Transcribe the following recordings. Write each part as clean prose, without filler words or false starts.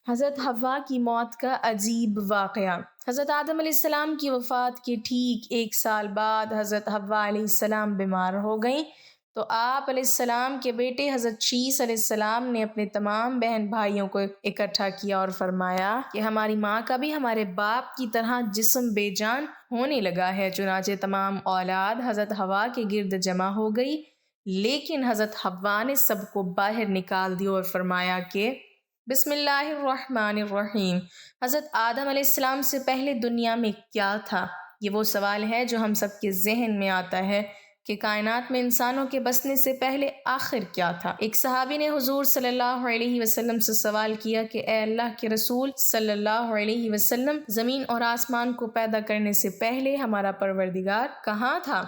حضرت حوا کی موت کا عجیب واقعہ۔ حضرت آدم علیہ السلام کی وفات کے ٹھیک 1 سال بعد حضرت حوا علیہ السلام بیمار ہو گئیں تو آپ علیہ السلام کے بیٹے حضرت شیث علیہ السلام نے اپنے تمام بہن بھائیوں کو اکٹھا کیا اور فرمایا کہ ہماری ماں کا بھی ہمارے باپ کی طرح جسم بے جان ہونے لگا ہے۔ چنانچہ تمام اولاد حضرت حوا کے گرد جمع ہو گئی، لیکن حضرت حوا نے سب کو باہر نکال دیا اور فرمایا کہ بسم اللہ الرحمن الرحیم۔ حضرت آدم علیہ السلام سے پہلے دنیا میں کیا تھا؟ یہ وہ سوال ہے جو ہم سب کے ذہن میں آتا ہے کہ کائنات میں انسانوں کے بسنے سے پہلے آخر کیا تھا؟ ایک صحابی نے حضور صلی اللہ علیہ وسلم سے سوال کیا کہ اے اللہ کے رسول صلی اللہ علیہ وسلم، زمین اور آسمان کو پیدا کرنے سے پہلے ہمارا پروردگار کہاں تھا؟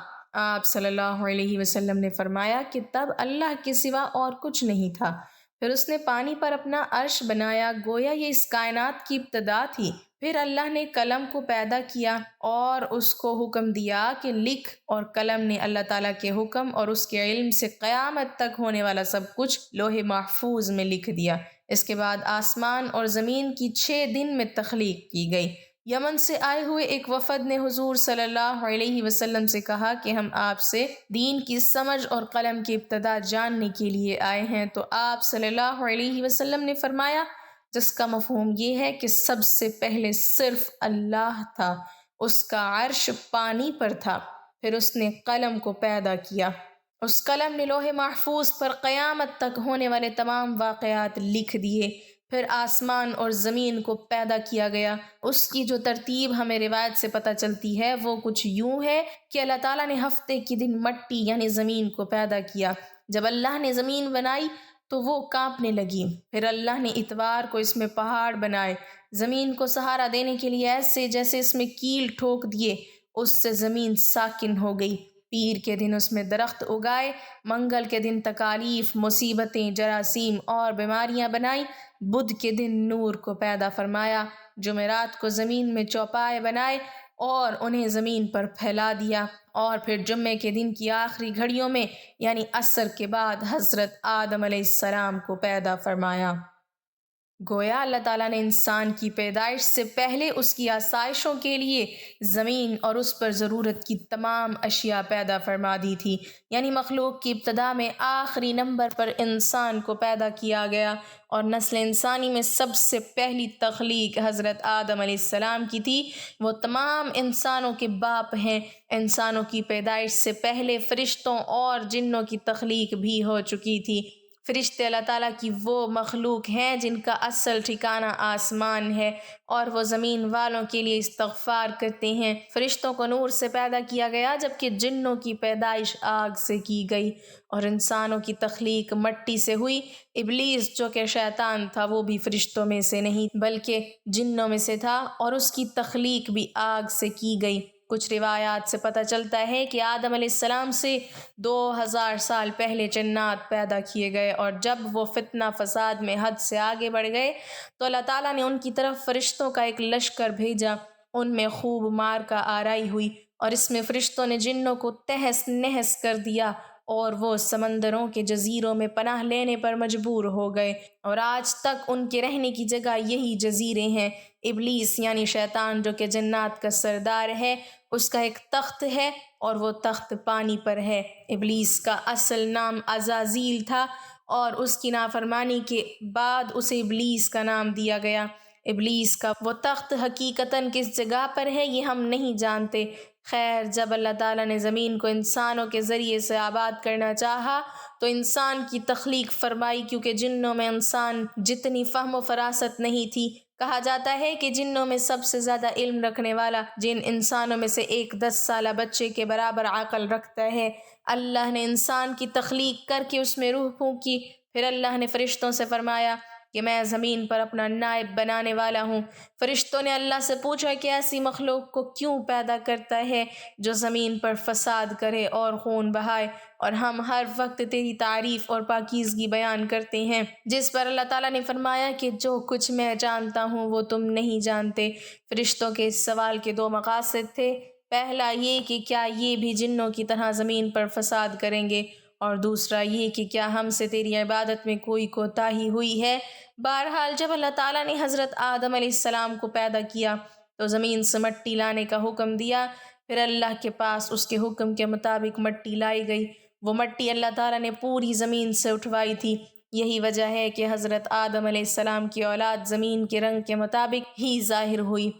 آپ صلی اللہ علیہ وسلم نے فرمایا کہ تب اللہ کے سوا اور کچھ نہیں تھا، پھر اس نے پانی پر اپنا عرش بنایا، گویا یہ اس کائنات کی ابتدا تھی۔ پھر اللہ نے قلم کو پیدا کیا اور اس کو حکم دیا کہ لکھ، اور قلم نے اللہ تعالیٰ کے حکم اور اس کے علم سے قیامت تک ہونے والا سب کچھ لوح محفوظ میں لکھ دیا۔ اس کے بعد آسمان اور زمین کی 6 دن میں تخلیق کی گئی۔ یمن سے آئے ہوئے ایک وفد نے حضور صلی اللہ علیہ وسلم سے کہا کہ ہم آپ سے دین کی سمجھ اور قلم کی ابتدا جاننے کے لیے آئے ہیں، تو آپ صلی اللہ علیہ وسلم نے فرمایا جس کا مفہوم یہ ہے کہ سب سے پہلے صرف اللہ تھا، اس کا عرش پانی پر تھا، پھر اس نے قلم کو پیدا کیا، اس قلم نے لوح محفوظ پر قیامت تک ہونے والے تمام واقعات لکھ دیے، پھر آسمان اور زمین کو پیدا کیا گیا۔ اس کی جو ترتیب ہمیں روایت سے پتہ چلتی ہے وہ کچھ یوں ہے کہ اللہ تعالیٰ نے ہفتے کے دن مٹی یعنی زمین کو پیدا کیا۔ جب اللہ نے زمین بنائی تو وہ کانپنے لگی، پھر اللہ نے اتوار کو اس میں پہاڑ بنائے، زمین کو سہارا دینے کے لیے ایسے جیسے اس میں کیل ٹھوک دیے، اس سے زمین ساکن ہو گئی۔ پیر کے دن اس میں درخت اگائے، منگل کے دن تکالیف، مصیبتیں، جراثیم اور بیماریاں بنائیں، بدھ کے دن نور کو پیدا فرمایا، جمعرات کو زمین میں چوپائے بنائے اور انہیں زمین پر پھیلا دیا، اور پھر جمعے کے دن کی آخری گھڑیوں میں یعنی عصر کے بعد حضرت آدم علیہ السلام کو پیدا فرمایا۔ گویا اللہ تعالیٰ نے انسان کی پیدائش سے پہلے اس کی آسائشوں کے لیے زمین اور اس پر ضرورت کی تمام اشیاء پیدا فرما دی تھی، یعنی مخلوق کی ابتدا میں آخری نمبر پر انسان کو پیدا کیا گیا، اور نسل انسانی میں سب سے پہلی تخلیق حضرت آدم علیہ السلام کی تھی۔ وہ تمام انسانوں کے باپ ہیں۔ انسانوں کی پیدائش سے پہلے فرشتوں اور جنوں کی تخلیق بھی ہو چکی تھی۔ فرشتے اللہ تعالیٰ کی وہ مخلوق ہیں جن کا اصل ٹھکانہ آسمان ہے، اور وہ زمین والوں کے لیے استغفار کرتے ہیں۔ فرشتوں کو نور سے پیدا کیا گیا جبکہ جنوں کی پیدائش آگ سے کی گئی، اور انسانوں کی تخلیق مٹی سے ہوئی۔ ابلیس جو کہ شیطان تھا وہ بھی فرشتوں میں سے نہیں بلکہ جنوں میں سے تھا، اور اس کی تخلیق بھی آگ سے کی گئی۔ کچھ روایات سے پتہ چلتا ہے کہ آدم علیہ السلام سے 2000 سال پہلے جنات پیدا کیے گئے، اور جب وہ فتنہ فساد میں حد سے آگے بڑھ گئے تو اللہ تعالیٰ نے ان کی طرف فرشتوں کا ایک لشکر بھیجا۔ ان میں خوب مار کا آرائی ہوئی، اور اس میں فرشتوں نے جنوں کو تہس نہس کر دیا، اور وہ سمندروں کے جزیروں میں پناہ لینے پر مجبور ہو گئے، اور آج تک ان کے رہنے کی جگہ یہی جزیرے ہیں۔ ابلیس یعنی شیطان جو کہ جنات کا سردار ہے، اس کا ایک تخت ہے اور وہ تخت پانی پر ہے۔ ابلیس کا اصل نام عزازیل تھا، اور اس کی نافرمانی کے بعد اسے ابلیس کا نام دیا گیا۔ ابلیس کا وہ تخت حقیقتاً کس جگہ پر ہے یہ ہم نہیں جانتے۔ خیر، جب اللہ تعالیٰ نے زمین کو انسانوں کے ذریعے سے آباد کرنا چاہا تو انسان کی تخلیق فرمائی، کیونکہ جنوں میں انسان جتنی فہم و فراست نہیں تھی۔ کہا جاتا ہے کہ جنوں میں سب سے زیادہ علم رکھنے والا جن انسانوں میں سے ایک 10 سالہ بچے کے برابر عقل رکھتا ہے۔ اللہ نے انسان کی تخلیق کر کے اس میں روح پھونکی، پھر اللہ نے فرشتوں سے فرمایا کہ میں زمین پر اپنا نائب بنانے والا ہوں۔ فرشتوں نے اللہ سے پوچھا کہ ایسی مخلوق کو کیوں پیدا کرتا ہے جو زمین پر فساد کرے اور خون بہائے، اور ہم ہر وقت تیری تعریف اور پاکیزگی بیان کرتے ہیں۔ جس پر اللہ تعالیٰ نے فرمایا کہ جو کچھ میں جانتا ہوں وہ تم نہیں جانتے۔ فرشتوں کے اس سوال کے 2 مقاصد تھے۔ پہلا یہ کہ کیا یہ بھی جنوں کی طرح زمین پر فساد کریں گے، اور دوسرا یہ کہ کیا ہم سے تیری عبادت میں کوئی کوتاہی ہوئی ہے۔ بہرحال جب اللہ تعالیٰ نے حضرت آدم علیہ السلام کو پیدا کیا تو زمین سے مٹی لانے کا حکم دیا، پھر اللہ کے پاس اس کے حکم کے مطابق مٹی لائی گئی۔ وہ مٹی اللہ تعالیٰ نے پوری زمین سے اٹھوائی تھی۔ یہی وجہ ہے کہ حضرت آدم علیہ السلام کی اولاد زمین کے رنگ کے مطابق ہی ظاہر ہوئی،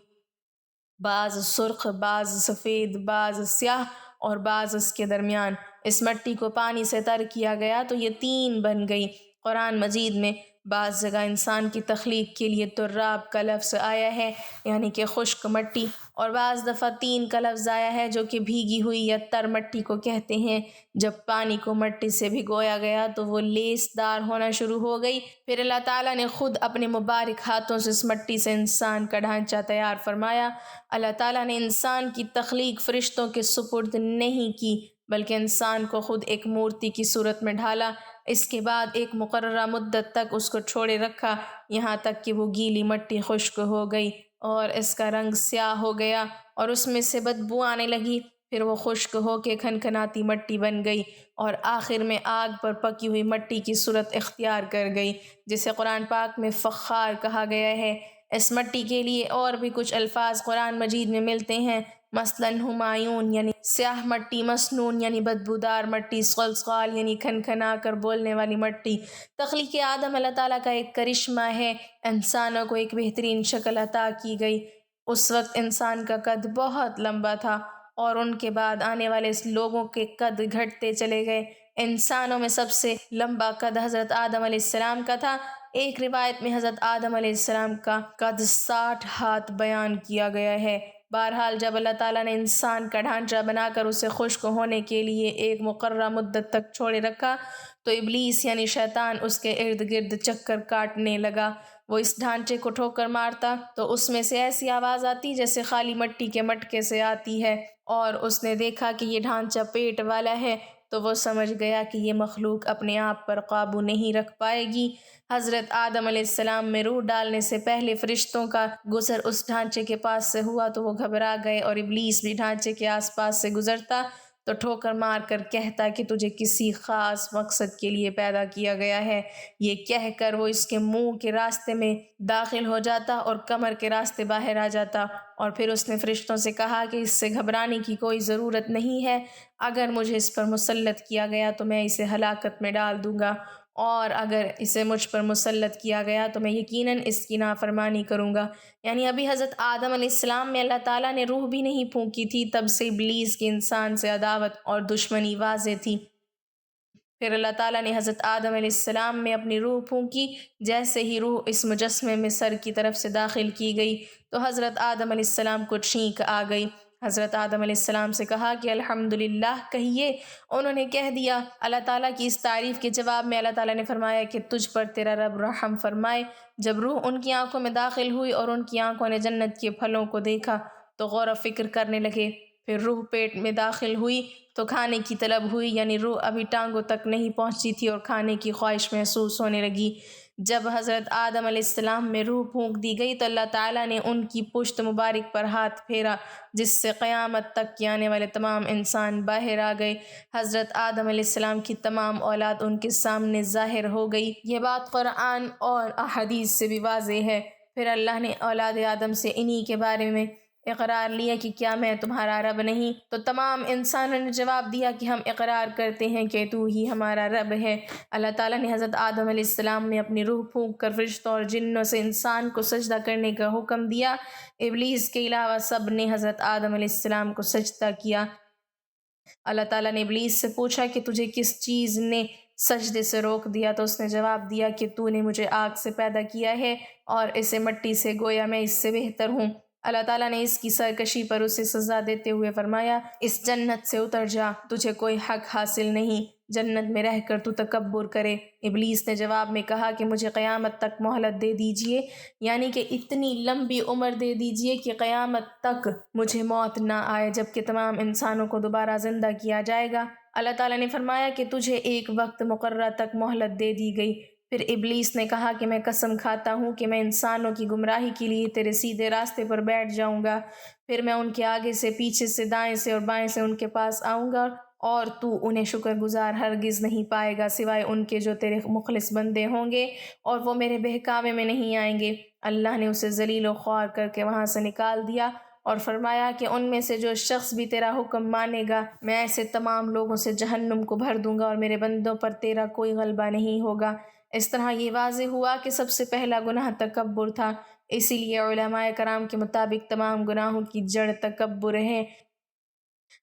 بعض سرخ، بعض سفید، بعض سیاہ اور بعض اس کے درمیان۔ اس مٹی کو پانی سے تر کیا گیا تو یہ تین بن گئی۔ قرآن مجید میں بعض جگہ انسان کی تخلیق کے لیے تراب کا لفظ آیا ہے، یعنی کہ خشک مٹی، اور بعض دفعہ تین کا لفظ آیا ہے جو کہ بھیگی ہوئی یا تر مٹی کو کہتے ہیں۔ جب پانی کو مٹی سے بھگویا گیا تو وہ لیس دار ہونا شروع ہو گئی، پھر اللہ تعالیٰ نے خود اپنے مبارک ہاتھوں سے اس مٹی سے انسان کا ڈھانچہ تیار فرمایا۔ اللہ تعالیٰ نے انسان کی تخلیق فرشتوں کے سپرد نہیں کی، بلکہ انسان کو خود ایک مورتی کی صورت میں ڈھالا۔ اس کے بعد ایک مقررہ مدت تک اس کو چھوڑے رکھا، یہاں تک کہ وہ گیلی مٹی خشک ہو گئی اور اس کا رنگ سیاہ ہو گیا اور اس میں سے بدبو آنے لگی۔ پھر وہ خشک ہو کے کھنکھناتی مٹی بن گئی اور آخر میں آگ پر پکی ہوئی مٹی کی صورت اختیار کر گئی، جسے قرآن پاک میں فخار کہا گیا ہے۔ اس مٹی کے لیے اور بھی کچھ الفاظ قرآن مجید میں ملتے ہیں، مثلاً ہمایون یعنی سیاہ مٹی، مسنون یعنی بدبودار مٹی، صلصال یعنی کھنکھنا کر بولنے والی مٹی۔ تخلیق آدم اللہ تعالیٰ کا ایک کرشمہ ہے۔ انسانوں کو ایک بہترین شکل عطا کی گئی۔ اس وقت انسان کا قد بہت لمبا تھا اور ان کے بعد آنے والے لوگوں کے قد گھٹتے چلے گئے۔ انسانوں میں سب سے لمبا قد حضرت آدم علیہ السلام کا تھا۔ ایک روایت میں حضرت آدم علیہ السلام کا قد 60 ہاتھ بیان کیا گیا ہے۔ بہرحال جب اللہ تعالیٰ نے انسان کا ڈھانچہ بنا کر اسے خشک ہونے کے لیے ایک مقررہ مدت تک چھوڑے رکھا تو ابلیس یعنی شیطان اس کے ارد گرد چکر کاٹنے لگا۔ وہ اس ڈھانچے کو ٹھوکر مارتا تو اس میں سے ایسی آواز آتی جیسے خالی مٹی کے مٹکے سے آتی ہے، اور اس نے دیکھا کہ یہ ڈھانچہ پیٹ والا ہے تو وہ سمجھ گیا کہ یہ مخلوق اپنے آپ پر قابو نہیں رکھ پائے گی۔ حضرت آدم علیہ السلام میں روح ڈالنے سے پہلے فرشتوں کا گزر اس ڈھانچے کے پاس سے ہوا تو وہ گھبرا گئے، اور ابلیس بھی ڈھانچے کے آس پاس سے گزرتا تو ٹھوکر مار کر کہتا کہ تجھے کسی خاص مقصد کے لیے پیدا کیا گیا ہے۔ یہ کہہ کر وہ اس کے منہ کے راستے میں داخل ہو جاتا اور کمر کے راستے باہر آ جاتا، اور پھر اس نے فرشتوں سے کہا کہ اس سے گھبرانے کی کوئی ضرورت نہیں ہے، اگر مجھے اس پر مسلط کیا گیا تو میں اسے ہلاکت میں ڈال دوں گا، اور اگر اسے مجھ پر مسلط کیا گیا تو میں یقیناً اس کی نافرمانی کروں گا۔ یعنی ابھی حضرت آدم علیہ السلام میں اللہ تعالیٰ نے روح بھی نہیں پھونکی تھی، تب سے ابلیس کی انسان سے عداوت اور دشمنی واضح تھی۔ پھر اللہ تعالیٰ نے حضرت آدم علیہ السلام میں اپنی روح پھونکی۔ جیسے ہی روح اس مجسمے میں سر کی طرف سے داخل کی گئی تو حضرت آدم علیہ السلام کو چھینک آ گئی۔ حضرت آدم علیہ السلام سے کہا کہ الحمدللہ کہیے۔ انہوں نے کہہ دیا۔ اللہ تعالیٰ کی اس تعریف کے جواب میں اللہ تعالیٰ نے فرمایا کہ تجھ پر تیرا رب رحم فرمائے۔ جب روح ان کی آنکھوں میں داخل ہوئی اور ان کی آنکھوں نے جنت کے پھلوں کو دیکھا تو غور و فکر کرنے لگے۔ پھر روح پیٹ میں داخل ہوئی تو کھانے کی طلب ہوئی، یعنی روح ابھی ٹانگوں تک نہیں پہنچی تھی اور کھانے کی خواہش محسوس ہونے لگی۔ جب حضرت آدم علیہ السلام میں روح پھونک دی گئی تو اللہ تعالیٰ نے ان کی پشت مبارک پر ہاتھ پھیرا، جس سے قیامت تک کے آنے والے تمام انسان باہر آ گئے۔ حضرت آدم علیہ السلام کی تمام اولاد ان کے سامنے ظاہر ہو گئی۔ یہ بات قرآن اور احادیث سے بھی واضح ہے۔ پھر اللہ نے اولاد آدم سے انہی کے بارے میں اقرار لیا کہ کیا میں تمہارا رب نہیں؟ تو تمام انسانوں نے جواب دیا کہ ہم اقرار کرتے ہیں کہ تو ہی ہمارا رب ہے۔ اللہ تعالیٰ نے حضرت آدم علیہ السلام میں اپنی روح پھونک کر فرشتوں اور جنوں سے انسان کو سجدہ کرنے کا حکم دیا۔ ابلیس کے علاوہ سب نے حضرت آدم علیہ السلام کو سجدہ کیا۔ اللہ تعالیٰ نے ابلیس سے پوچھا کہ تجھے کس چیز نے سجدے سے روک دیا؟ تو اس نے جواب دیا کہ تو نے مجھے آگ سے پیدا کیا ہے اور اسے مٹی سے، گویا میں اس سے بہتر ہوں۔ اللہ تعالیٰ نے اس کی سرکشی پر اسے سزا دیتے ہوئے فرمایا اس جنت سے اتر جا، تجھے کوئی حق حاصل نہیں جنت میں رہ کر تو تکبر کرے۔ ابلیس نے جواب میں کہا کہ مجھے قیامت تک مہلت دے دیجئے، یعنی کہ اتنی لمبی عمر دے دیجئے کہ قیامت تک مجھے موت نہ آئے، جبکہ تمام انسانوں کو دوبارہ زندہ کیا جائے گا۔ اللہ تعالیٰ نے فرمایا کہ تجھے ایک وقت مقررہ تک مہلت دے دی گئی۔ پھر ابلیس نے کہا کہ میں قسم کھاتا ہوں کہ میں انسانوں کی گمراہی کے لیے تیرے سیدھے راستے پر بیٹھ جاؤں گا، پھر میں ان کے آگے سے، پیچھے سے، دائیں سے اور بائیں سے ان کے پاس آؤں گا اور تو انہیں شکر گزار ہرگز نہیں پائے گا سوائے ان کے جو تیرے مخلص بندے ہوں گے، اور وہ میرے بہکاوے میں نہیں آئیں گے۔ اللہ نے اسے ذلیل و خوار کر کے وہاں سے نکال دیا اور فرمایا کہ ان میں سے جو شخص بھی تیرا حکم مانے گا میں ایسے تمام لوگوں سے جہنم کو بھر دوں گا، اور میرے بندوں پر تیرا کوئی غلبہ نہیں ہوگا۔ اس طرح یہ واضح ہوا کہ سب سے پہلا گناہ تکبر تھا، اسی لیے علماء کرام کے مطابق تمام گناہوں کی جڑ تکبر ہے۔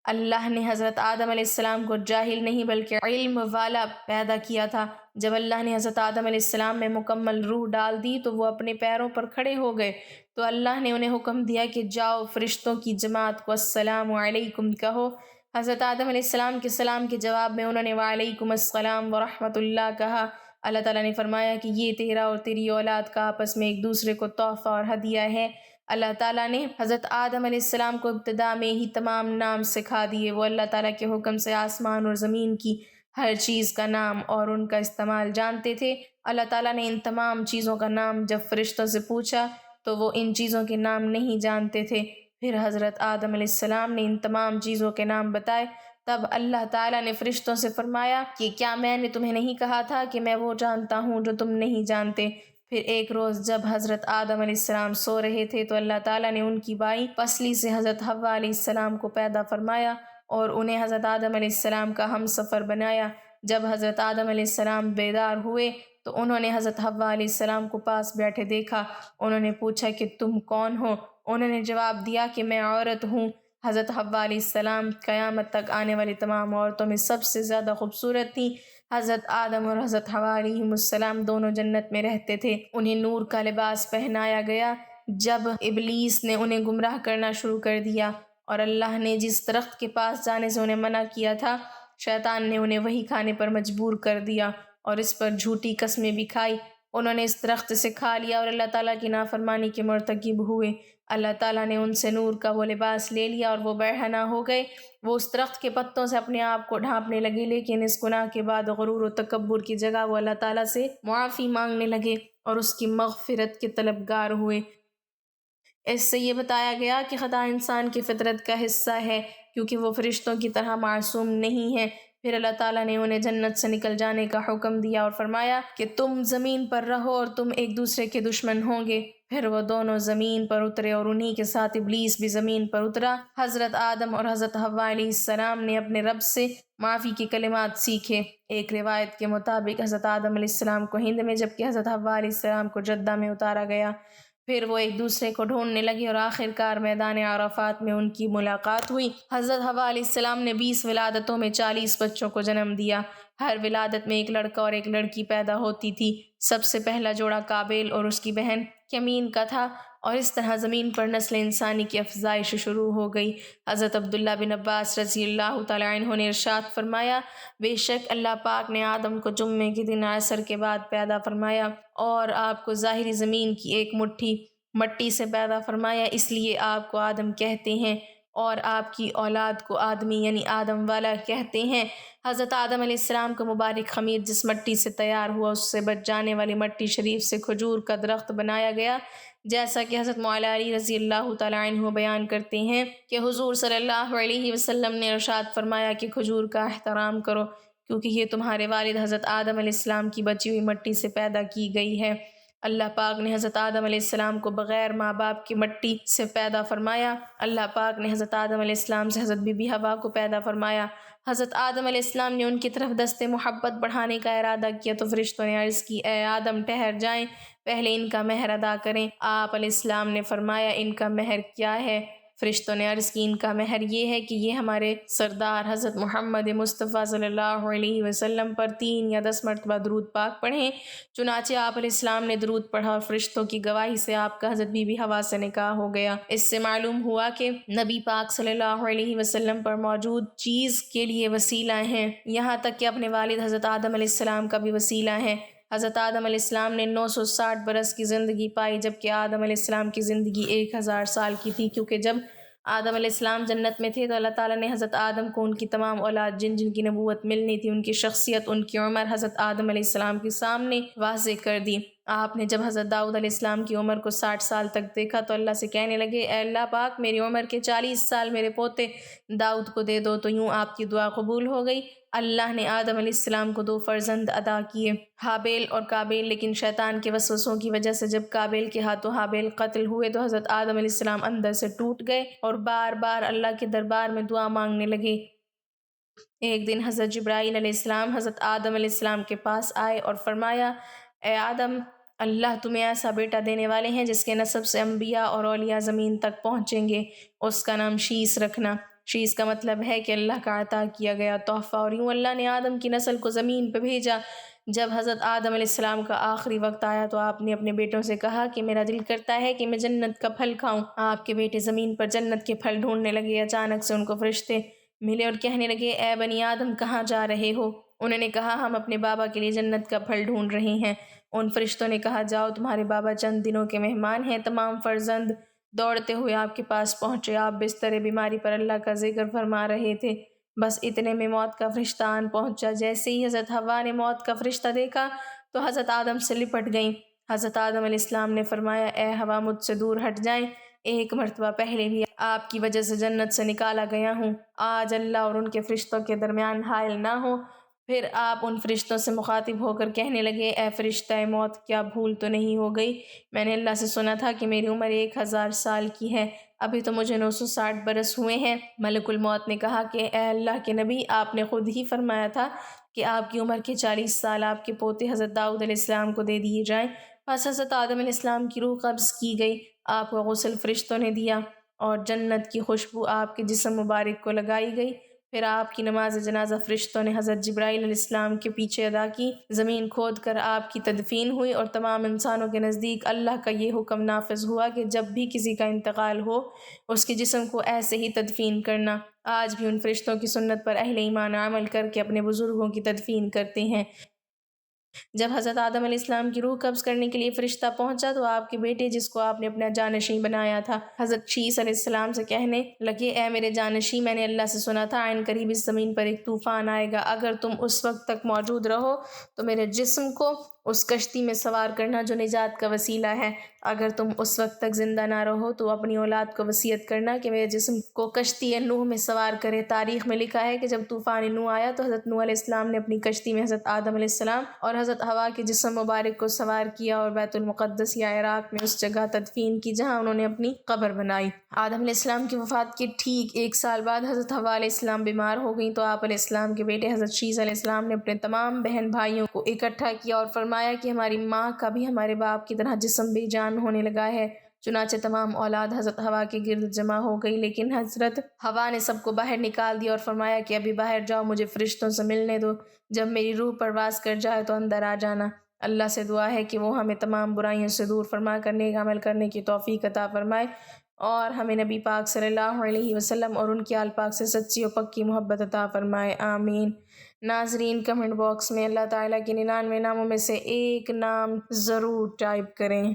اللہ نے حضرت آدم علیہ السلام کو جاہل نہیں بلکہ علم والا پیدا کیا تھا۔ جب اللہ نے حضرت آدم علیہ السلام میں مکمل روح ڈال دی تو وہ اپنے پیروں پر کھڑے ہو گئے، تو اللہ نے انہیں حکم دیا کہ جاؤ فرشتوں کی جماعت کو السلام علیکم کہو۔ حضرت آدم علیہ السلام کے سلام کے جواب میں انہوں نے وعلیکم السلام ورحمۃ اللہ کہا۔ اللہ تعالیٰ نے فرمایا کہ یہ تیرا اور تیری اولاد کا آپس میں ایک دوسرے کو تحفہ اور ہدیہ ہے۔ اللہ تعالیٰ نے حضرت آدم علیہ السلام کو ابتدا میں ہی تمام نام سکھا دیے۔ وہ اللہ تعالیٰ کے حکم سے آسمان اور زمین کی ہر چیز کا نام اور ان کا استعمال جانتے تھے۔ اللہ تعالیٰ نے ان تمام چیزوں کا نام جب فرشتوں سے پوچھا تو وہ ان چیزوں کے نام نہیں جانتے تھے۔ پھر حضرت آدم علیہ السلام نے ان تمام چیزوں کے نام بتائے۔ تب اللہ تعالیٰ نے فرشتوں سے فرمایا کہ کیا میں نے تمہیں نہیں کہا تھا کہ میں وہ جانتا ہوں جو تم نہیں جانتے؟ پھر ایک روز جب حضرت آدم علیہ السلام سو رہے تھے تو اللہ تعالیٰ نے ان کی بائیں پسلی سے حضرت حوا علیہ السلام کو پیدا فرمایا اور انہیں حضرت آدم علیہ السلام کا ہم سفر بنایا۔ جب حضرت آدم علیہ السلام بیدار ہوئے تو انہوں نے حضرت حوا علیہ السلام کو پاس بیٹھے دیکھا۔ انہوں نے پوچھا کہ تم کون ہو؟ انہوں نے جواب دیا کہ میں عورت ہوں۔ حضرت حوا علیہ السلام قیامت تک آنے والی تمام عورتوں میں سب سے زیادہ خوبصورت تھیں۔ حضرت آدم اور حضرت حوا علیہ السلام دونوں جنت میں رہتے تھے۔ انہیں نور کا لباس پہنایا گیا۔ جب ابلیس نے انہیں گمراہ کرنا شروع کر دیا اور اللہ نے جس درخت کے پاس جانے سے انہیں منع کیا تھا، شیطان نے انہیں وہی کھانے پر مجبور کر دیا اور اس پر جھوٹی قسمیں بھی کھائی۔ انہوں نے اس درخت سے کھا لیا اور اللہ تعالیٰ کی نافرمانی کے مرتکب ہوئے۔ اللہ تعالیٰ نے ان سے نور کا وہ لباس لے لیا اور وہ برہنہ ہو گئے۔ وہ اس درخت کے پتوں سے اپنے آپ کو ڈھانپنے لگے، لیکن اس گناہ کے بعد غرور و تکبر کی جگہ وہ اللہ تعالیٰ سے معافی مانگنے لگے اور اس کی مغفرت کے طلبگار ہوئے۔ اس سے یہ بتایا گیا کہ خطا انسان کی فطرت کا حصہ ہے کیونکہ وہ فرشتوں کی طرح معصوم نہیں ہے۔ پھر اللہ تعالیٰ نے انہیں جنت سے نکل جانے کا حکم دیا اور فرمایا کہ تم زمین پر رہو اور تم ایک دوسرے کے دشمن ہوں گے۔ پھر وہ دونوں زمین پر اترے اور انہی کے ساتھ ابلیس بھی زمین پر اترا۔ حضرت آدم اور حضرت حوا علیہ السلام نے اپنے رب سے معافی کے کلمات سیکھے۔ ایک روایت کے مطابق حضرت آدم علیہ السلام کو ہند میں جبکہ حضرت حوا علیہ السلام کو جدہ میں اتارا گیا۔ پھر وہ ایک دوسرے کو ڈھونڈنے لگے اور آخرکار میدان عرفات میں ان کی ملاقات ہوئی۔ حضرت حوا علیہ السلام نے 20 ولادتوں میں 40 بچوں کو جنم دیا۔ ہر ولادت میں ایک لڑکا اور ایک لڑکی پیدا ہوتی تھی۔ سب سے پہلا جوڑا قابیل اور اس کی بہن کمین کا تھا، اور اس طرح زمین پر نسل انسانی کی افزائش شروع ہو گئی۔ حضرت عبداللہ بن عباس رضی اللہ تعالیٰ عنہ نے ارشاد فرمایا، بے شک اللہ پاک نے آدم کو جمعے کے دن عصر کے بعد پیدا فرمایا اور آپ کو ظاہری زمین کی ایک مٹھی مٹی سے پیدا فرمایا، اس لیے آپ کو آدم کہتے ہیں اور آپ کی اولاد کو آدمی یعنی آدم والا کہتے ہیں۔ حضرت آدم علیہ السلام کا مبارک خمیر جس مٹی سے تیار ہوا اس سے بچ جانے والی مٹی شریف سے کھجور کا درخت بنایا گیا، جیسا کہ حضرت مولا علی رضی اللہ تعالیٰ عنہ بیان کرتے ہیں کہ حضور صلی اللہ علیہ وسلم نے ارشاد فرمایا کہ کھجور کا احترام کرو کیونکہ یہ تمہارے والد حضرت آدم علیہ السلام کی بچی ہوئی مٹی سے پیدا کی گئی ہے۔ اللہ پاک نے حضرت آدم علیہ السلام کو بغیر ماں باپ کی مٹی سے پیدا فرمایا۔ اللہ پاک نے حضرت آدم علیہ السلام سے حضرت بی بی حوا کو پیدا فرمایا۔ حضرت آدم علیہ السلام نے ان کی طرف دست محبت بڑھانے کا ارادہ کیا تو فرشتوں نے عرض کی، اے آدم ٹھہر جائیں، پہلے ان کا مہر ادا کریں۔ آپ علیہ السلام نے فرمایا، ان کا مہر کیا ہے؟ فرشتوں نے عرض کی، ان کا مہر یہ ہے کہ یہ ہمارے سردار حضرت محمد مصطفیٰ صلی اللہ علیہ وسلم پر 3 یا 10 مرتبہ درود پاک پڑھیں۔ چنانچہ آپ علیہ السلام نے درود پڑھا اور فرشتوں کی گواہی سے آپ کا حضرت بی بی حوا سے نکاح ہو گیا۔ اس سے معلوم ہوا کہ نبی پاک صلی اللہ علیہ وسلم پر موجود چیز کے لیے وسیلہ ہیں، یہاں تک کہ اپنے والد حضرت آدم علیہ السلام کا بھی وسیلہ ہے۔ حضرت آدم علیہ السلام نے 960 برس کی زندگی پائی جبکہ آدم علیہ السلام کی زندگی 1000 سال کی تھی، کیونکہ جب آدم علیہ السلام جنت میں تھے تو اللہ تعالیٰ نے حضرت آدم کو ان کی تمام اولاد جن جن کی نبوت ملنی تھی، ان کی شخصیت، ان کی عمر حضرت آدم علیہ السلام کے سامنے واضح کر دی۔ آپ نے جب حضرت داؤد علیہ السلام کی عمر کو 60 سال تک دیکھا تو اللہ سے کہنے لگے، اے اللہ پاک، میری عمر کے 40 سال میرے پوتے داؤد کو دے دو۔ تو یوں آپ کی دعا قبول ہو گئی۔ اللہ نے آدم علیہ السلام کو 2 فرزند عطا کیے، ہابیل اور قابیل، لیکن شیطان کے وسوسوں کی وجہ سے جب قابیل کے ہاتھوں ہابیل قتل ہوئے تو حضرت آدم علیہ السلام اندر سے ٹوٹ گئے اور بار بار اللہ کے دربار میں دعا مانگنے لگے۔ ایک دن حضرت جبرائیل علیہ السلام حضرت آدم علیہ السلام کے پاس آئے اور فرمایا، اے آدم، اللہ تمہیں ایسا بیٹا دینے والے ہیں جس کے نسب سے انبیاء اور اولیاء زمین تک پہنچیں گے، اس کا نام شیس رکھنا۔ شیس کا مطلب ہے کہ اللہ کا عطا کیا گیا تحفہ۔ اور یوں اللہ نے آدم کی نسل کو زمین پہ بھیجا۔ جب حضرت آدم علیہ السلام کا آخری وقت آیا تو آپ نے اپنے بیٹوں سے کہا کہ میرا دل کرتا ہے کہ میں جنت کا پھل کھاؤں۔ آپ کے بیٹے زمین پر جنت کے پھل ڈھونڈنے لگے۔ اچانک سے ان کو فرشتے ملے اور کہنے لگے، اے بنی آدم، کہاں جا رہے ہو؟ انہوں نے کہا، ہم اپنے بابا کے لیے جنت کا پھل ڈھونڈ رہے ہیں۔ ان فرشتوں نے کہا، جاؤ، تمہارے بابا چند دنوں کے مہمان ہیں۔ تمام فرزند دوڑتے ہوئے آپ کے پاس پہنچے۔ آپ بستر بیماری پر اللہ کا ذکر فرما رہے تھے، بس اتنے میں موت کا فرشتہ آن پہنچا۔ جیسے ہی حضرت حوا نے موت کا فرشتہ دیکھا تو حضرت آدم سے لپٹ گئیں۔ حضرت آدم علیہ السلام نے فرمایا، اے حوا، مجھ سے دور ہٹ جائیں، ایک مرتبہ پہلے بھی آپ کی وجہ سے جنت سے نکالا گیا ہوں، آج اللہ اور ان کے فرشتوں کے درمیان حائل نہ ہو۔ پھر آپ ان فرشتوں سے مخاطب ہو کر کہنے لگے، اے فرشتہ موت، کیا بھول تو نہیں ہو گئی؟ میں نے اللہ سے سنا تھا کہ میری عمر 1000 سال کی ہے، ابھی تو مجھے 960 برس ہوئے ہیں۔ ملک الموت نے کہا کہ اے اللہ کے نبی، آپ نے خود ہی فرمایا تھا کہ آپ کی عمر کے 40 سال آپ کے پوتے حضرت داؤد علیہ السلام کو دے دیے جائیں۔ بس حضرت آدم علیہ السلام کی روح قبض کی گئی، آپ کو غسل فرشتوں نے دیا اور جنت کی خوشبو آپ کے جسم مبارک کو لگائی گئی۔ پھر آپ کی نماز جنازہ فرشتوں نے حضرت جبرائیل علیہ السلام کے پیچھے ادا کی۔ زمین کھود کر آپ کی تدفین ہوئی اور تمام انسانوں کے نزدیک اللہ کا یہ حکم نافذ ہوا کہ جب بھی کسی کا انتقال ہو اس کے جسم کو ایسے ہی تدفین کرنا۔ آج بھی ان فرشتوں کی سنت پر اہل ایمان عمل کر کے اپنے بزرگوں کی تدفین کرتے ہیں۔ جب حضرت آدم علیہ السلام کی روح قبض کرنے کے لیے فرشتہ پہنچا تو آپ کے بیٹے، جس کو آپ نے اپنا جانشین بنایا تھا، حضرت شیس علیہ السلام سے کہنے لگے، اے میرے جانشین، میں نے اللہ سے سنا تھا عین قریب اس زمین پر ایک طوفان آئے گا، اگر تم اس وقت تک موجود رہو تو میرے جسم کو اس کشتی میں سوار کرنا جو نجات کا وسیلہ ہے، اگر تم اس وقت تک زندہ نہ رہو تو اپنی اولاد کو وصیت کرنا کہ میرے جسم کو کشتی نوح میں سوار کرے۔ تاریخ میں لکھا ہے کہ جب طوفان نوح آیا تو حضرت نوح علیہ السلام نے اپنی کشتی میں حضرت آدم علیہ السلام اور حضرت حوا کے جسم مبارک کو سوار کیا اور بیت المقدس یا عراق میں اس جگہ تدفین کی جہاں انہوں نے اپنی قبر بنائی۔ آدم علیہ السلام کی وفات کے ٹھیک 1 سال بعد حضرت حوا علیہ السلام بیمار ہو گئیں تو آپ علیہ السلام کے بیٹے حضرت شیس علیہ السلام نے اپنے تمام بہن بھائیوں کو اکٹھا کیا اور فرمایا کہ ہماری ماں کا بھی ہمارے باپ کی طرح جسم بے جان ہونے لگا ہے۔ چنانچہ تمام اولاد حضرت حوا کے گرد جمع ہو گئی، لیکن حضرت حوا نے سب کو باہر نکال دیا اور فرمایا کہ ابھی باہر جاؤ، مجھے فرشتوں سے ملنے دو، جب میری روح پرواز کر جائے تو اندر آ جانا۔ اللہ سے دعا ہے کہ وہ ہمیں تمام برائیوں سے دور فرما کر نیک عمل کرنے کی توفیق عطا فرمائے اور ہمیں نبی پاک صلی اللہ علیہ وسلم اور ان کے آل پاک سے سچی و پکی محبت عطا فرمائے، آمین۔ ناظرین، کمنٹ باکس میں اللہ تعالیٰ کے 99 ناموں میں سے ایک نام ضرور ٹائپ کریں۔